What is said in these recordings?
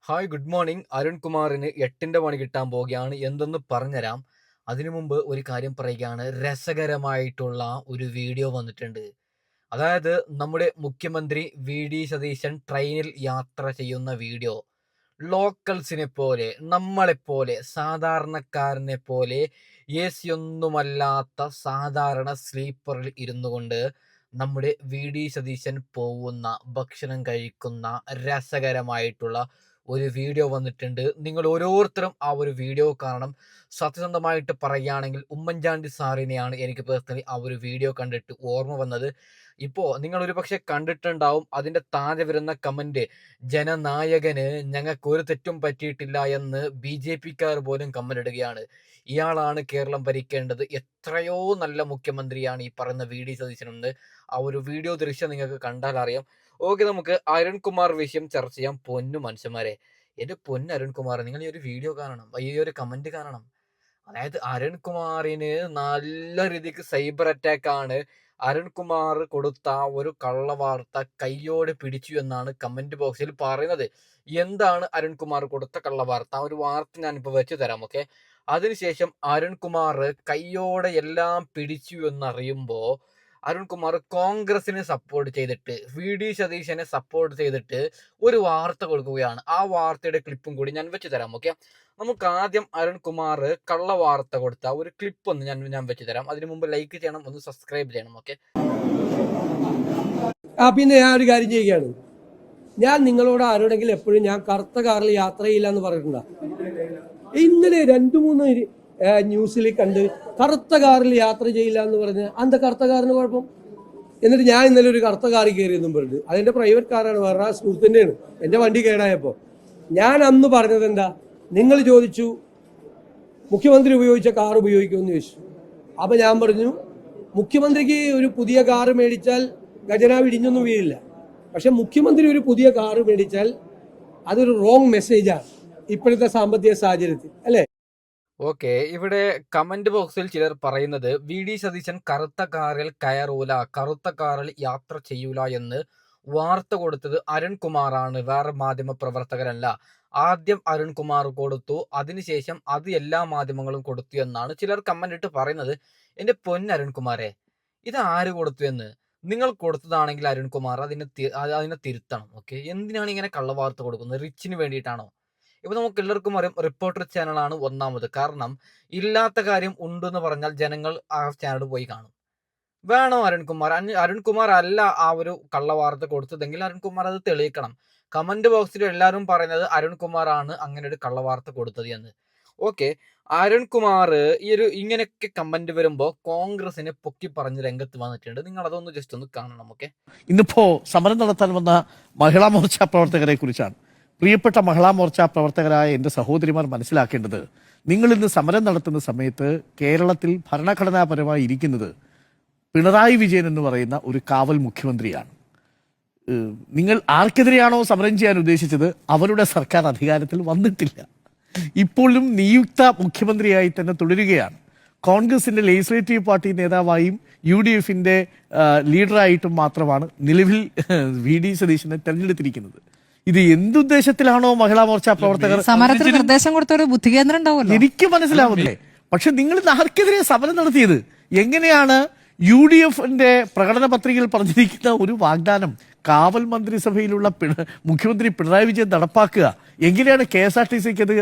Hi good morning. അരുൺകുമാറിന് 8ന്റെ പണി കിട്ടാൻ പോവുകയാണ്. എന്തെന്ന് പറഞ്ഞുതരാം. അതിനു മുമ്പ് ഒരു കാര്യം പറയുകയാണ്. രസകരമായിട്ടുള്ള ഒരു വീഡിയോ വന്നിട്ടുണ്ട്. അതായത് നമ്മുടെ മുഖ്യമന്ത്രി വി.ഡി. സതീശൻ ട്രെയിനിൽ യാത്ര ചെയ്യുന്ന വീഡിയോ. ലോക്കൽസിനെ പോലെ, നമ്മളെപ്പോലെ, സാധാരണക്കാരനെ പോലെ എ.സി ഒന്നുമല്ലാത്ത സാധാരണ സ്ലീപ്പറിൽ ഇരുന്നു കൊണ്ട് നമ്മുടെ വി.ഡി. സതീശൻ പോവുന്ന, ഭക്ഷണം കഴിക്കുന്ന രസകരമായിട്ടുള്ള ഒരു വീഡിയോ വന്നിട്ടുണ്ട്. നിങ്ങൾ ഓരോരുത്തരും ആ ഒരു വീഡിയോ കാണണം. സത്യസന്ധമായിട്ട് പറയുകയാണെങ്കിൽ ഉമ്മൻചാണ്ടി സാറിനെയാണ് എനിക്ക് പേഴ്സണലി ആ ഒരു വീഡിയോ കണ്ടിട്ട് ഓർമ്മ വന്നത്. ഇപ്പോൾ നിങ്ങൾ ഒരു പക്ഷെ കണ്ടിട്ടുണ്ടാവും. അതിൻ്റെ താഴെ വരുന്ന കമന്റ്, ജനനായകന് ഞങ്ങൾക്ക് ഒരു തെറ്റും പറ്റിയിട്ടില്ല എന്ന് ബി.ജെ.പിക്കാർ പോലും കമന്റ് ഇടുകയാണ്. ഇയാളാണ് കേരളം ഭരിക്കേണ്ടത്, എത്രയോ നല്ല മുഖ്യമന്ത്രിയാണ് ഈ പറയുന്ന വി.ഡി. സതീശനെന്ന് ആ ഒരു വീഡിയോ ദൃശ്യം നിങ്ങൾക്ക് കണ്ടാൽ അറിയാം. ഓക്കെ, നമുക്ക് അരുൺകുമാർ വിഷയം ചർച്ച ചെയ്യാം. പൊന്നു മനുഷ്യന്മാരെ, എന്റെ പൊന്ന് അരുൺകുമാർ, നിങ്ങൾ ഈ ഒരു വീഡിയോ കാണണം, ഈ ഒരു കമന്റ് കാണണം. അതായത് അരുൺകുമാറിന് നല്ല രീതിക്ക് സൈബർ അറ്റാക്ക് ആണ്. അരുൺകുമാർ കൊടുത്ത ഒരു കള്ളവാർത്ത കയ്യോടെ പിടിച്ചു എന്നാണ് കമന്റ് ബോക്സിൽ പറയുന്നത്. എന്താണ് അരുൺകുമാർ കൊടുത്ത കള്ളവാർത്ത? ആ ഒരു വാർത്ത ഞാനിപ്പോ വെച്ച് തരാം. ഓക്കെ, അതിനുശേഷം അരുൺകുമാർ കയ്യോടെ എല്ലാം പിടിച്ചു എന്നറിയുമ്പോ അരുൺകുമാർ കോൺഗ്രസിനെ സപ്പോർട്ട് ചെയ്തിട്ട്, വി.ഡി. സതീശനെ സപ്പോർട്ട് ചെയ്തിട്ട് ഒരു വാർത്ത കൊടുക്കുകയാണ്. ആ വാർത്തയുടെ ക്ലിപ്പും കൂടി ഞാൻ വെച്ച് തരാം. ഓക്കെ, നമുക്ക് ആദ്യം അരുൺകുമാർ കള്ള വാർത്ത കൊടുത്ത ഒരു ക്ലിപ്പ് ഒന്ന് ഞാൻ വെച്ച് തരാം. അതിനു മുമ്പ് ലൈക്ക് ചെയ്യണം, ഒന്ന് സബ്സ്ക്രൈബ് ചെയ്യണം. ഓക്കെ, പിന്നെ ഞാൻ ഒരു കാര്യം ചെയ്യുകയാണ്. ഞാൻ നിങ്ങളോട് ആരോടെങ്കിലും എപ്പോഴും ഞാൻ കറുത്ത കാറിൽ യാത്ര ചെയ്യില്ല എന്ന് പറഞ്ഞിട്ടുണ്ടോ? ഇന്നലെ 2-3 ന്യൂസിൽ കണ്ട് കറുത്ത കാറിൽ യാത്ര ചെയ്യില്ല എന്ന് പറഞ്ഞ് അന്ത കറുത്ത കാറിന് കുഴപ്പം. എന്നിട്ട് ഞാൻ ഇന്നലെ ഒരു കറുത്ത കാറിൽ കയറിയെന്നും പറഞ്ഞു. അതെന്റെ പ്രൈവറ്റ് കാറാണ്, വേറെ സുഹൃത്തിൻ്റെയാണ്. എൻ്റെ വണ്ടി കേടായപ്പോൾ ഞാൻ അന്ന് പറഞ്ഞത് എന്താ? നിങ്ങൾ ചോദിച്ചു മുഖ്യമന്ത്രി ഉപയോഗിച്ച കാർ ഉപയോഗിക്കുമെന്ന് ചോദിച്ചു. അപ്പം ഞാൻ പറഞ്ഞു, മുഖ്യമന്ത്രിക്ക് ഒരു പുതിയ കാറ് മേടിച്ചാൽ ഖജനാവ് ഇടിഞ്ഞൊന്നും വീഴില്ല. പക്ഷെ മുഖ്യമന്ത്രി ഒരു പുതിയ കാറ് മേടിച്ചാൽ അതൊരു റോങ് മെസ്സേജാണ് ഇപ്പോഴത്തെ സാമ്പത്തിക സാഹചര്യത്തിൽ, അല്ലേ? ഓക്കെ, ഇവിടെ കമന്റ് ബോക്സിൽ ചിലർ പറയുന്നത് വി.ഡി. സതീശൻ കറുത്ത കാറിൽ കയറൂല, കറുത്ത കാറിൽ യാത്ര ചെയ്യൂല എന്ന് വാർത്ത കൊടുത്തത് അരുൺകുമാറാണ്, വേറെ മാധ്യമ പ്രവർത്തകരല്ല. ആദ്യം അരുൺകുമാർ കൊടുത്തു, അതിനുശേഷം അത് എല്ലാ മാധ്യമങ്ങളും കൊടുത്തു എന്നാണ് ചിലർ കമന്റ് ഇട്ട് പറയുന്നത്. എന്റെ പൊന്ന് അരുൺകുമാരെ, ഇത് ആര് കൊടുത്തു എന്ന്? നിങ്ങൾ കൊടുത്തതാണെങ്കിൽ അരുൺകുമാർ അതിനെ തിരുത്തണം. ഓക്കെ, എന്തിനാണ് ഇങ്ങനെ കള്ളവാർത്ത കൊടുക്കുന്നത്? റിച്ചിന് വേണ്ടിയിട്ടാണോ? ഇപ്പൊ നമുക്ക് എല്ലാവർക്കും അറിയാം, റിപ്പോർട്ടർ ചാനലാണ് ഒന്നാമത്. കാരണം ഇല്ലാത്ത കാര്യം ഉണ്ടെന്ന് പറഞ്ഞാൽ ജനങ്ങൾ ആ ചാനൽ പോയി കാണും. വേണോ അരുൺകുമാർ? അരുൺകുമാർ അല്ല ആ ഒരു കള്ളവാർത്ത കൊടുത്തതെങ്കിൽ അരുൺകുമാർ അത് തെളിയിക്കണം. കമന്റ് ബോക്സിൽ എല്ലാവരും പറയുന്നത് അരുൺകുമാർ ആണ് അങ്ങനെ ഒരു കള്ളവാർത്ത കൊടുത്തത് എന്ന്. ഓക്കെ, അരുൺകുമാർ ഈ ഒരു ഇങ്ങനെയൊക്കെ കമന്റ് വരുമ്പോ കോൺഗ്രസിനെ പൊക്കി പറഞ്ഞ് രംഗത്ത് വന്നിട്ടുണ്ട്. നിങ്ങൾ അതൊന്ന് ജസ്റ്റ് ഒന്ന് കാണണം. ഓക്കെ, ഇന്നിപ്പോ സമരം നടത്താൻ വന്ന മഹിളാ മോർച്ച പ്രവർത്തകരെ കുറിച്ചാണ്. പ്രിയപ്പെട്ട മഹിളാ മോർച്ച പ്രവർത്തകരായ എൻ്റെ സഹോദരിമാർ മനസ്സിലാക്കേണ്ടത്, നിങ്ങൾ ഇന്ന് സമരം നടത്തുന്ന സമയത്ത് കേരളത്തിൽ ഭരണഘടനാപരമായി ഇരിക്കുന്നത് പിണറായി വിജയൻ എന്ന് പറയുന്ന ഒരു കാവൽ മുഖ്യമന്ത്രിയാണ്. നിങ്ങൾ ആർക്കെതിരെയാണോ സമരം ചെയ്യാൻ ഉദ്ദേശിച്ചത് അവരുടെ സർക്കാർ അധികാരത്തിൽ വന്നിട്ടില്ല. ഇപ്പോഴും നിയുക്ത മുഖ്യമന്ത്രിയായി തന്നെ തുടരുകയാണ്. കോൺഗ്രസിന്റെ ലെജിസ്ലേറ്റീവ് പാർട്ടി നേതാവായും UDFന്റെ ലീഡറായിട്ടും മാത്രമാണ് നിലവിൽ വി.ഡി. സതീശനെ തെരഞ്ഞെടുത്തിരിക്കുന്നത്. ഇത് എന്തുദ്ദേശത്തിലാണോ മഹിളാ മോർച്ച പ്രവർത്തകർ സമരത്തിന് നിർദ്ദേശം കൊടുത്ത ഒരു ബുദ്ധികേന്ദ്രം ഉണ്ടാവുമല്ലോ, എനിക്ക് മനസ്സിലാവുന്നില്ലേ. പക്ഷെ നിങ്ങൾ ആർക്കെതിരെ സമരം നടത്തിയത്? എങ്ങനെയാണ് UDFന്റെ പ്രകടന പത്രികയിൽ പറഞ്ഞിരിക്കുന്ന ഒരു വാഗ്ദാനം കാവൽ മന്ത്രിസഭയിലുള്ള മുഖ്യമന്ത്രി പിണറായി വിജയൻ നടപ്പാക്കുക? എങ്ങനെയാണ് KSRTCക്ക് അത്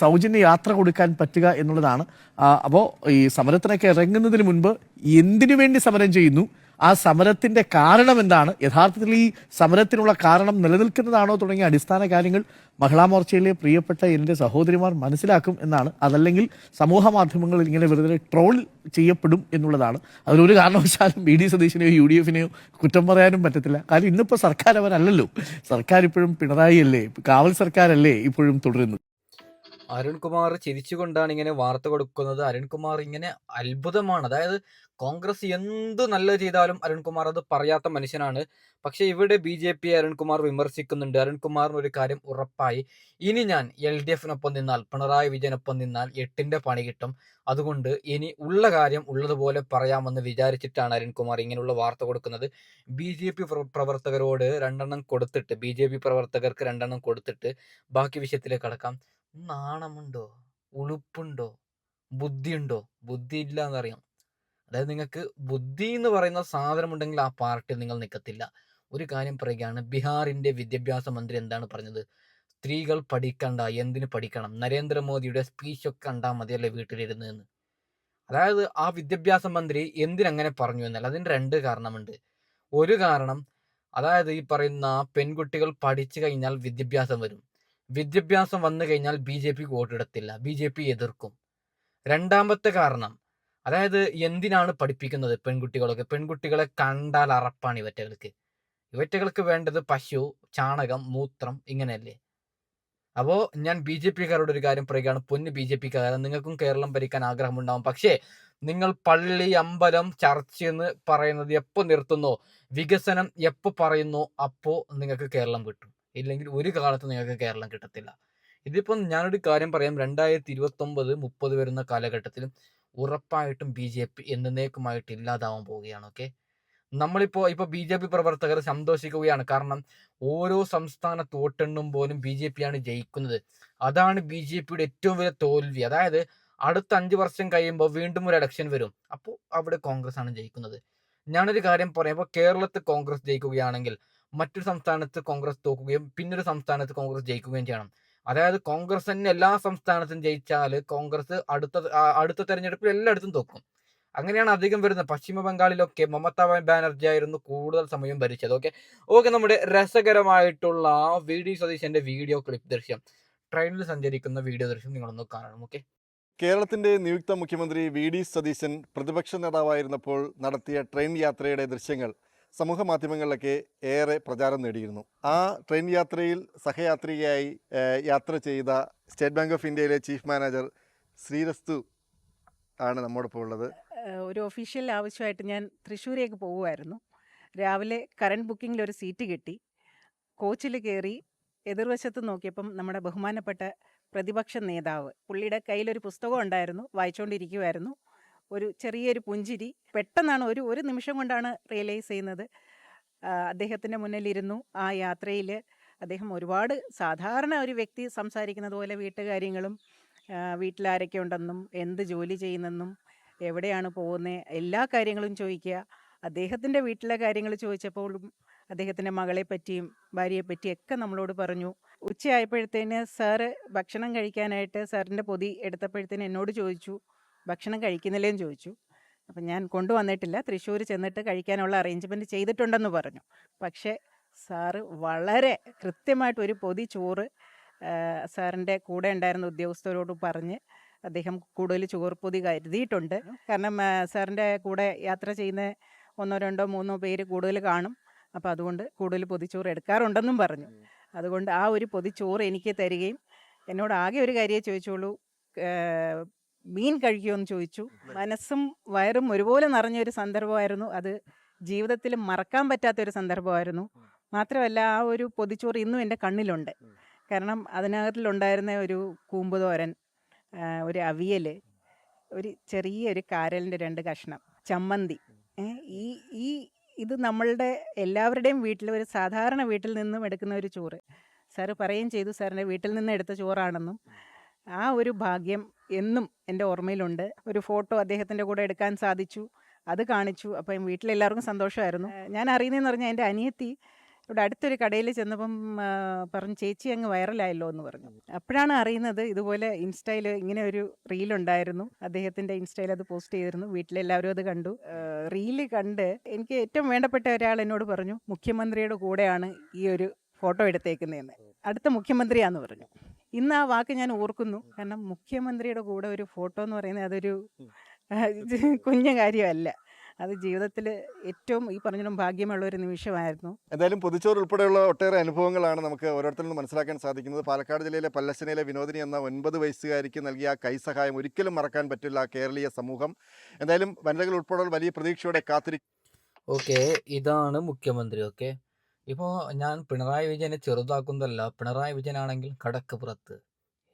സൗജന്യ യാത്ര കൊടുക്കാൻ പറ്റുക എന്നുള്ളതാണ്. അപ്പോൾ ഈ സമരത്തിനൊക്കെ ഇറങ്ങുന്നതിന് മുൻപ് എന്തിനു വേണ്ടി സമരം ചെയ്യുന്നു, ആ സമരത്തിന്റെ കാരണം എന്താണ്, യഥാർത്ഥത്തിൽ ഈ സമരത്തിനുള്ള കാരണം നിലനിൽക്കുന്നതാണോ തുടങ്ങിയ അടിസ്ഥാന കാര്യങ്ങൾ മഹിളാ മോർച്ചയിലെ പ്രിയപ്പെട്ട എൻ്റെ സഹോദരിമാർ മനസ്സിലാക്കും എന്നാണ്. അതല്ലെങ്കിൽ സമൂഹ മാധ്യമങ്ങളിൽ ഇങ്ങനെ വെറുതെ ട്രോൾ ചെയ്യപ്പെടും എന്നുള്ളതാണ്. അതിലൊരു കാരണവശാലും വി.ഡി. സതീശനെയോ UDFനെയോ കുറ്റം പറയാനും പറ്റത്തില്ല. കാര്യം ഇന്നിപ്പോൾ സർക്കാർ അവരല്ലല്ലോ. സർക്കാർ ഇപ്പോഴും പിണറായി അല്ലേ, കാവൽ സർക്കാരല്ലേ ഇപ്പോഴും തുടരുന്നത്. അരുൺകുമാർ ചിരിച്ചുകൊണ്ടാണ് ഇങ്ങനെ വാർത്ത കൊടുക്കുന്നത്. അരുൺകുമാർ ഇങ്ങനെ അത്ഭുതമാണ്. അതായത് കോൺഗ്രസ് എന്ത് നല്ലത് ചെയ്താലും അരുൺകുമാർ അത് പറയാത്ത മനുഷ്യനാണ്. പക്ഷെ ഇവിടെ BJP അരുൺകുമാർ വിമർശിക്കുന്നുണ്ട്. അരുൺകുമാറിന് ഒരു കാര്യം ഉറപ്പായി, ഇനി ഞാൻ LDFനൊപ്പം നിന്നാൽ, പിണറായി വിജയനൊപ്പം നിന്നാൽ 8ന്റെ പണി കിട്ടും. അതുകൊണ്ട് ഇനി ഉള്ള കാര്യം ഉള്ളതുപോലെ പറയാമെന്ന് വിചാരിച്ചിട്ടാണ് അരുൺകുമാർ ഇങ്ങനെയുള്ള വാർത്ത കൊടുക്കുന്നത്. BJP പ്രവർത്തകരോട് 2 കൊടുത്തിട്ട്, BJP പ്രവർത്തകർക്ക് 2 കൊടുത്തിട്ട് ബാക്കി വിഷയത്തിലേക്ക് കടക്കാം. നാണമുണ്ടോ? ഉളുപ്പുണ്ടോ? ബുദ്ധിയുണ്ടോ? ബുദ്ധി ഇല്ല എന്നറിയാം. അതായത് നിങ്ങൾക്ക് ബുദ്ധി എന്ന് പറയുന്ന സാധനമുണ്ടെങ്കിൽ ആ പാർട്ടിയിൽ നിങ്ങൾ നിൽക്കത്തില്ല. ഒരു കാര്യം പറയുകയാണ്, ബീഹാറിന്റെ വിദ്യാഭ്യാസ മന്ത്രി എന്താണ് പറഞ്ഞത്? സ്ത്രീകൾ പഠിക്കണ്ട, എന്തിന് പഠിക്കണം? നരേന്ദ്രമോദിയുടെ സ്പീച്ചൊക്കെ കണ്ടാൽ മതിയല്ലേ വീട്ടിലിരുന്ന് എന്ന്. അതായത് ആ വിദ്യാഭ്യാസ മന്ത്രി എന്തിനങ്ങനെ പറഞ്ഞു എന്നാൽ അതിന് 2 കാരണമുണ്ട്. ഒരു കാരണം, അതായത് ഈ പറയുന്ന പെൺകുട്ടികൾ പഠിച്ചു കഴിഞ്ഞാൽ വിദ്യാഭ്യാസം വരും. വിദ്യാഭ്യാസം വന്നു കഴിഞ്ഞാൽ BJP വോട്ടിടത്തില്ല, BJP എതിർക്കും. രണ്ടാമത്തെ കാരണം, അതായത് എന്തിനാണ് പഠിപ്പിക്കുന്നത് പെൺകുട്ടികളൊക്കെ? പെൺകുട്ടികളെ കണ്ടാൽ അറപ്പാണ് ഇവറ്റകൾക്ക്. ഇവറ്റകൾക്ക് വേണ്ടത് പശു, ചാണകം, മൂത്രം, ഇങ്ങനെയല്ലേ? അപ്പോ ഞാൻ BJPക്കാരോട് ഒരു കാര്യം പറയുകയാണ്, പൊന്ന് BJPക്കാരെ, നിങ്ങൾക്കും കേരളം ഭരിക്കാൻ ആഗ്രഹമുണ്ടാവും. പക്ഷേ നിങ്ങൾ പള്ളി, അമ്പലം, ചർച്ച് എന്ന് പറയുന്നത് എപ്പോൾ നിർത്തുന്നോ, വികസനം എപ്പോൾ പറയുന്നോ, അപ്പോൾ നിങ്ങൾക്ക് കേരളം കിട്ടും. ഇല്ലെങ്കിൽ ഒരു കാലത്ത് നിങ്ങൾക്ക് കേരളം കിട്ടത്തില്ല. ഇതിപ്പം ഞാനൊരു കാര്യം പറയാം, 2029, 30 വരുന്ന കാലഘട്ടത്തിലും ഉറപ്പായിട്ടും BJP എന്നേക്കുമായിട്ട് ഇല്ലാതാവാൻ പോവുകയാണ്. ഓക്കെ, നമ്മളിപ്പോൾ BJP പ്രവർത്തകർ സന്തോഷിക്കുകയാണ്. കാരണം ഓരോ സംസ്ഥാനത്ത് വോട്ടെണ്ണും പോലും BJP ആണ് ജയിക്കുന്നത്. അതാണ് BJPയുടെ ഏറ്റവും വലിയ തോൽവി. അതായത് അടുത്ത 5 വർഷം കഴിയുമ്പോൾ വീണ്ടും ഒരു ഇലക്ഷൻ വരും, അപ്പോൾ അവിടെ കോൺഗ്രസ് ആണ് ജയിക്കുന്നത്. ഞാനൊരു കാര്യം പറയാം, ഇപ്പോൾ കേരളത്ത് കോൺഗ്രസ് ജയിക്കുകയാണെങ്കിൽ മറ്റൊരു സംസ്ഥാനത്ത് കോൺഗ്രസ് തോക്കുകയും പിന്നൊരു സംസ്ഥാനത്ത് കോൺഗ്രസ് ജയിക്കുകയും ചെയ്യണം. അതായത് കോൺഗ്രസ് തന്നെ എല്ലാ സംസ്ഥാനത്തും ജയിച്ചാൽ കോൺഗ്രസ് അടുത്ത തെരഞ്ഞെടുപ്പിൽ എല്ലായിടത്തും തോക്കും. അങ്ങനെയാണ് അധികം വരുന്നത്. പശ്ചിമ ബംഗാളിലൊക്കെ മമതാ ബാനർജി ആയിരുന്നു കൂടുതൽ സമയം ഭരിച്ചത്. ഓക്കെ, നമ്മുടെ രസകരമായിട്ടുള്ള VD സതീശന്റെ വീഡിയോ ക്ലിപ്പ് ദൃശ്യം, ട്രെയിനിൽ സഞ്ചരിക്കുന്ന വീഡിയോ ദൃശ്യം നിങ്ങളൊന്ന് കാണണം. ഓക്കെ, കേരളത്തിൻ്റെ നിയുക്ത മുഖ്യമന്ത്രി VD സതീശൻ പ്രതിപക്ഷ നേതാവായിരുന്നപ്പോൾ നടത്തിയ ട്രെയിൻ യാത്രയുടെ ദൃശ്യങ്ങൾ സമൂഹ മാധ്യമങ്ങളിലൊക്കെ ഏറെ പ്രചാരം നേടിയിരുന്നു. ആ ട്രെയിൻ യാത്രയിൽ സഹയാത്രികയായി യാത്ര ചെയ്ത സ്റ്റേറ്റ് ബാങ്ക് ഓഫ് ഇന്ത്യയിലെ ചീഫ് മാനേജർ ശ്രീരസ്തു ആണ് നമ്മോടൊപ്പം ഉള്ളത്. ഒരു ഒഫീഷ്യൽ ആവശ്യമായിട്ട് ഞാൻ തൃശ്ശൂരേക്ക് പോകുമായിരുന്നു. രാവിലെ കറണ്ട് ബുക്കിങ്ങിൽ ഒരു സീറ്റ് കിട്ടി. കോച്ചിൽ കയറി എതിർവശത്ത് നോക്കിയപ്പം നമ്മുടെ ബഹുമാനപ്പെട്ട പ്രതിപക്ഷ നേതാവ്, പുള്ളിയുടെ കയ്യിലൊരു പുസ്തകം ഉണ്ടായിരുന്നു, വായിച്ചുകൊണ്ടിരിക്കുമായിരുന്നു. ഒരു ചെറിയൊരു പുഞ്ചിരി. പെട്ടെന്നാണ് ഒരു നിമിഷം കൊണ്ടാണ് റിയലൈസ് ചെയ്യുന്നത്. അദ്ദേഹത്തിൻ്റെ മുന്നിലിരുന്നു. ആ യാത്രയിൽ അദ്ദേഹം ഒരുപാട് സാധാരണ ഒരു വ്യക്തി സംസാരിക്കുന്നത് പോലെ വീട്ടുകാര്യങ്ങളും വീട്ടിലാരൊക്കെ ഉണ്ടെന്നും എന്ത് ജോലി ചെയ്യുന്നെന്നും എവിടെയാണ് പോകുന്നത് എല്ലാ കാര്യങ്ങളും ചോദിക്കുക. അദ്ദേഹത്തിൻ്റെ വീട്ടിലെ കാര്യങ്ങൾ ചോദിച്ചപ്പോഴും അദ്ദേഹത്തിൻ്റെ മകളെ പറ്റിയും ഭാര്യയെ പറ്റിയൊക്കെ നമ്മളോട് പറഞ്ഞു. ഉച്ചയായപ്പോഴത്തേന് സാറ് ഭക്ഷണം കഴിക്കാനായിട്ട് സാറിൻ്റെ പൊതി എടുത്തപ്പോഴത്തേന് എന്നോട് ചോദിച്ചു, ഭക്ഷണം കഴിക്കുന്നില്ലേന്ന് ചോദിച്ചു. അപ്പം ഞാൻ കൊണ്ടുവന്നിട്ടില്ല, തൃശ്ശൂർ ചെന്നിട്ട് കഴിക്കാനുള്ള അറേഞ്ച്മെൻറ്റ് ചെയ്തിട്ടുണ്ടെന്ന് പറഞ്ഞു. പക്ഷേ സാറ് വളരെ കൃത്യമായിട്ട് ഒരു പൊതി ചോറ് സാറിൻ്റെ കൂടെ ഉണ്ടായിരുന്ന ഉദ്യോഗസ്ഥരോട് പറഞ്ഞ് അദ്ദേഹം കൂടുതൽ ചോറ് പൊതി കരുതിയിട്ടുണ്ട്. കാരണം സാറിൻ്റെ കൂടെ യാത്ര ചെയ്യുന്ന 1, 2, 3 പേര് കൂടുതൽ കാണും. അപ്പോൾ അതുകൊണ്ട് കൂടുതൽ പൊതിച്ചോറ് എടുക്കാറുണ്ടെന്നും പറഞ്ഞു. അതുകൊണ്ട് ആ ഒരു പൊതിച്ചോറ് എനിക്ക് തരികയും എന്നോട് ആകെ ഒരു കാര്യമേ ചോദിച്ചുള്ളൂ, മീൻ കഴിക്കുമെന്ന് ചോദിച്ചു. മനസ്സും വയറും ഒരുപോലെ നിറഞ്ഞൊരു സന്ദർഭമായിരുന്നു അത്. ജീവിതത്തിൽ മറക്കാൻ പറ്റാത്തൊരു സന്ദർഭമായിരുന്നു. മാത്രമല്ല ആ ഒരു പൊതിച്ചോറ് ഇന്നും എൻ്റെ കണ്ണിലുണ്ട്. കാരണം അതിനകത്തിലുണ്ടായിരുന്ന ഒരു കൂമ്പുതോരൻ, ഒരു അവിയൽ, ഒരു ചെറിയൊരു കാരലിൻ്റെ 2 കഷ്ണം, ചമ്മന്തി. ഇത് നമ്മളുടെ എല്ലാവരുടെയും വീട്ടിൽ, ഒരു സാധാരണ വീട്ടിൽ നിന്നും എടുക്കുന്ന ഒരു ചോറ്. സാറ് പറയുകയും ചെയ്തു സാറിൻ്റെ വീട്ടിൽ നിന്ന് എടുത്ത ചോറാണെന്നും. ആ ഒരു ഭാഗ്യം എന്നും എൻ്റെ ഓർമ്മയിലുണ്ട്. ഒരു ഫോട്ടോ അദ്ദേഹത്തിൻ്റെ കൂടെ എടുക്കാൻ സാധിച്ചു, അത് കാണിച്ചു. അപ്പം വീട്ടിലെല്ലാവർക്കും സന്തോഷമായിരുന്നു. ഞാൻ അറിയുന്നതെന്ന് പറഞ്ഞാൽ എൻ്റെ അനിയത്തി ഇവിടെ അടുത്തൊരു കടയിൽ ചെന്നപ്പം പറഞ്ഞു, ചേച്ചി അങ്ങ് വൈറലായല്ലോ എന്ന് പറഞ്ഞു. അപ്പോഴാണ് അറിയുന്നത് ഇതുപോലെ ഇൻസ്റ്റയിൽ ഇങ്ങനെ ഒരു റീലുണ്ടായിരുന്നു. അദ്ദേഹത്തിൻ്റെ ഇൻസ്റ്റയിൽ അത് പോസ്റ്റ് ചെയ്തിരുന്നു. വീട്ടിലെല്ലാവരും അത് കണ്ടു. റീല് കണ്ട് എനിക്ക് ഏറ്റവും വേണ്ടപ്പെട്ട ഒരാൾ എന്നോട് പറഞ്ഞു, മുഖ്യമന്ത്രിയുടെ കൂടെയാണ് ഈ ഒരു ഫോട്ടോ എടുത്തേക്കുന്നതെന്ന്. അടുത്ത മുഖ്യമന്ത്രിയാന്ന് പറഞ്ഞു. ഇന്ന് ആ വാക്ക് ഞാൻ ഓർക്കുന്നു. കാരണം മുഖ്യമന്ത്രിയുടെ കൂടെ ഒരു ഫോട്ടോ എന്ന് പറയുന്നത് അതൊരു കുഞ്ഞു കാര്യമല്ല. അത് ജീവിതത്തിൽ ഏറ്റവും ഈ പറഞ്ഞ ഭാഗ്യമുള്ള ഒരു നിമിഷമായിരുന്നു. എന്തായാലും പൊതിച്ചോറ് ഉൾപ്പെടെയുള്ള ഒട്ടേറെ അനുഭവങ്ങളാണ് നമുക്ക് ഓരോരുത്തരിൽ നിന്ന് മനസ്സിലാക്കാൻ സാധിക്കുന്നത്. പാലക്കാട് ജില്ലയിലെ പല്ലശ്ശനയിലെ വിനോദിനി എന്ന 9 വയസ്സുകാരിക്ക് നൽകിയ ആ കൈസഹായം ഒരിക്കലും മറക്കാൻ പറ്റില്ല കേരളീയ സമൂഹം. എന്തായാലും വനിതകൾ ഉൾപ്പെടെ വലിയ പ്രതീക്ഷയോടെ ഓക്കെ, ഇതാണ് മുഖ്യമന്ത്രി. ഓക്കെ, ഇപ്പോൾ ഞാൻ പിണറായി വിജയനെ ചെറുതാക്കുന്നതല്ല. പിണറായി വിജയനാണെങ്കിൽ കടക്ക് പുറത്ത്,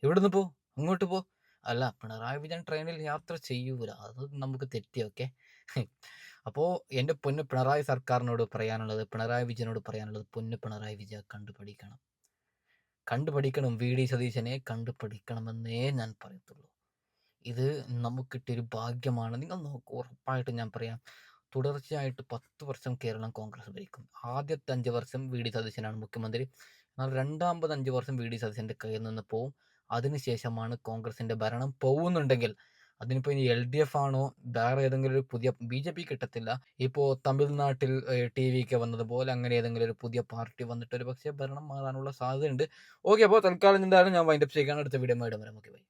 ഇവിടുന്ന് പോ, അങ്ങോട്ട് പോ. അല്ല, പിണറായി വിജയൻ ട്രെയിനിൽ യാത്ര ചെയ്യൂല, അത് നമുക്ക് തെറ്റി. ഓക്കെ, അപ്പോൾ എൻ്റെ പൊന്ന് പിണറായി സർക്കാരിനോട് പറയാനുള്ളത്, പിണറായി വിജയനോട് പറയാനുള്ളത്, പൊന്ന് പിണറായി വിജയ കണ്ടുപഠിക്കണം, വി ഡി സതീശനെ കണ്ടുപഠിക്കണമെന്നേ ഞാൻ പറയത്തുള്ളൂ. ഇത് നമുക്കിട്ടൊരു ഭാഗ്യമാണ്. നിങ്ങൾ നോക്കൂ, ഉറപ്പായിട്ടും ഞാൻ പറയാം, തുടർച്ചയായിട്ട് 10 വർഷം കേരളം കോൺഗ്രസ് ഭരിക്കും. ആദ്യത്തെ 5 വർഷം വി ഡി സതീശനാണ് മുഖ്യമന്ത്രി. എന്നാൽ രണ്ടാമത് 5 വർഷം വി ഡി സതീശൻ്റെ കയ്യിൽ നിന്ന് പോവും. അതിനുശേഷമാണ് കോൺഗ്രസിൻ്റെ ഭരണം പോകുന്നുണ്ടെങ്കിൽ, അതിനിപ്പോൾ ഇനി LDF ആണോ വേറെ ഏതെങ്കിലും ഒരു പുതിയ BJP കിട്ടത്തില്ല. ഇപ്പോൾ തമിഴ്നാട്ടിൽ TVK വന്നതുപോലെ അങ്ങനെ ഏതെങ്കിലും ഒരു പുതിയ പാർട്ടി വന്നിട്ട് ഒരു പക്ഷേ ഭരണം മാറാനുള്ള സാധ്യതയുണ്ട്. ഓക്കെ, അപ്പോൾ തൽക്കാലം എന്തായാലും ഞാൻ വൈൻഡപ്പ് ചെയ്യുകയാണ്. അടുത്ത വീഡിയോ ആയിട്ട് വരാം. Okay, by.